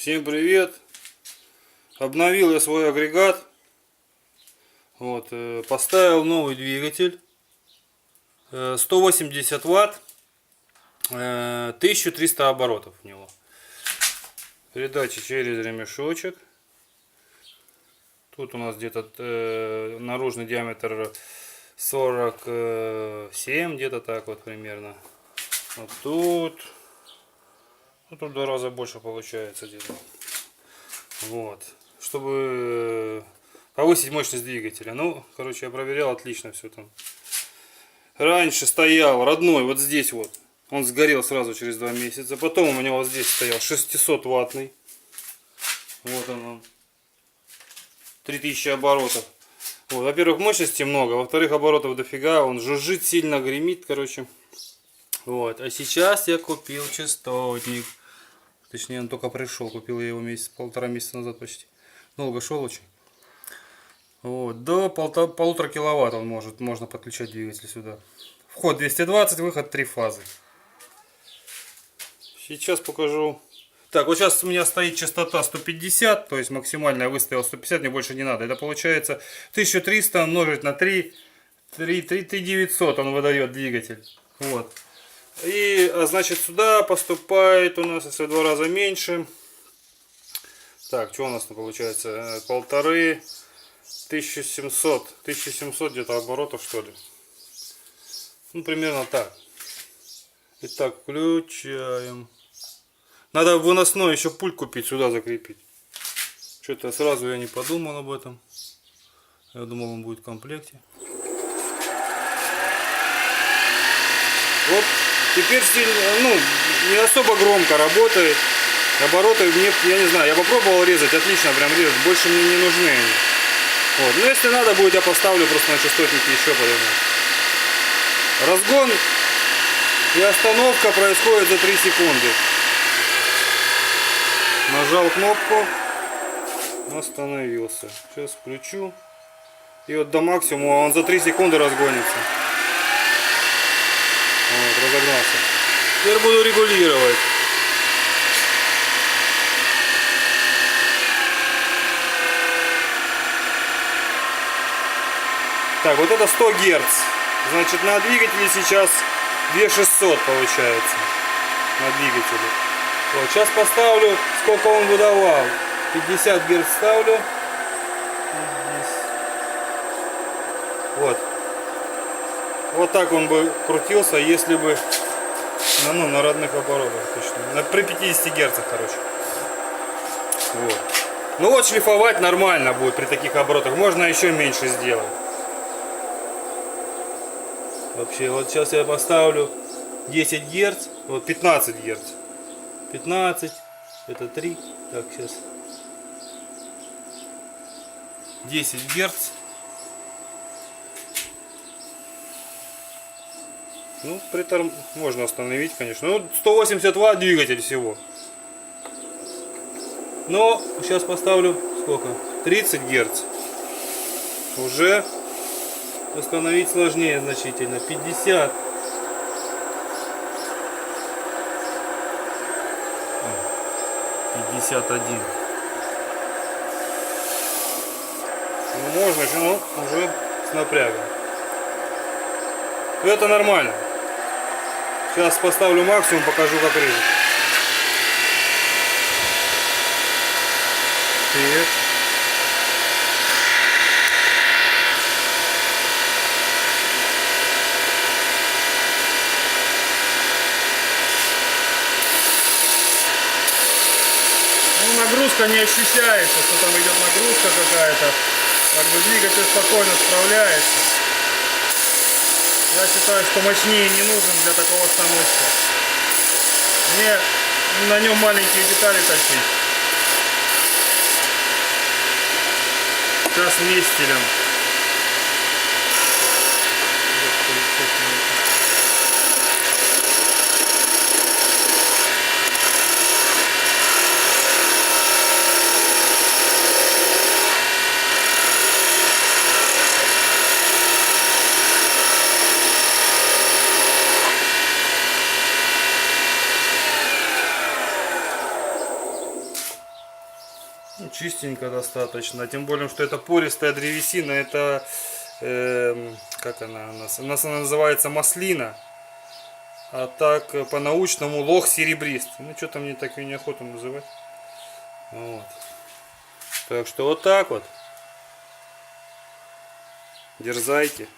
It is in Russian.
Всем привет! Обновил я свой агрегат. Вот, поставил новый двигатель. 180 ватт, 1300 оборотов в него. Передача через ремешочек. Тут у нас где-то наружный диаметр 47, где-то так вот примерно. Вот тут. Ну, тут в 2 раза больше получается где-то. Вот. Чтобы повысить мощность двигателя. Ну, короче, я проверял, отлично все там. Раньше стоял родной вот здесь вот. Он сгорел сразу через 2 месяца. Потом у меня вот здесь стоял 600 ваттный. Вот он. 3000 оборотов. Вот. Во-первых, мощности много. Во-вторых, оборотов дофига. Он жужжит, сильно гремит, короче. Вот. А сейчас я купил частотник. Точнее, он только пришел. Купил я его полтора месяца назад почти. Долго шел очень. Вот. До 1,5 киловатт он можно подключать двигатель сюда. Вход 220, выход 3 фазы. Сейчас покажу. Так, вот сейчас у меня стоит частота 150, то есть максимальная выставил 150, мне больше не надо. Это получается 1300 умножить на 3900 он выдает двигатель. Вот. И, значит, сюда поступает у нас, если в 2 раза меньше. Так, что у нас получается? 1500, 1700 где-то оборотов, что ли. Ну, примерно так. Итак, включаем. Надо выносной еще пульт купить, сюда закрепить. Что-то сразу я не подумал об этом. Я думал, он будет в комплекте. Вот. Теперь не особо громко работает. Обороты мне, я не знаю, я попробовал резать, отлично прям резать. Больше мне не нужны они. Вот. Но если надо будет, я поставлю просто на частотнике еще подумаю. Разгон и остановка происходит за 3 секунды. Нажал кнопку, остановился. Сейчас включу. И вот до максимума он за 3 секунды разгонится. Вот, разогнался. Теперь буду регулировать. Так, вот это 100 Гц. Значит, на двигателе сейчас 2600 получается. На двигателе. Вот, сейчас поставлю, сколько он выдавал. 50 Гц ставлю. Вот. Вот так он бы крутился, если бы на родных оборотах, точно. При 50 Гц, короче. Вот. Ну вот шлифовать нормально будет при таких оборотах. Можно еще меньше сделать. Вообще, вот сейчас я поставлю 10 Гц, вот 15 Гц. 15, это 3. Так, сейчас. 10 Гц. Ну, можно остановить, конечно. Ну, 180 ватт двигатель всего. Но сейчас поставлю сколько? 30 Гц. Уже остановить сложнее значительно. 50. 51. Ну, можно еще, но уже с напрягом. Это нормально. Сейчас поставлю максимум, покажу, как резать. Привет. Ну, нагрузка не ощущается, что там идет нагрузка какая-то. Как бы двигатель спокойно справляется. Я считаю, что мощнее не нужен для такого станочка. Мне на нем маленькие детали точить. Сейчас вместилем. Ну, чистенько достаточно. Тем более, что это пористая древесина. Это, как она у нас? Она называется маслина. А так, по-научному, лох серебристый. Ну, что-то мне так и неохота называть. Вот. Так что вот так вот. Дерзайте.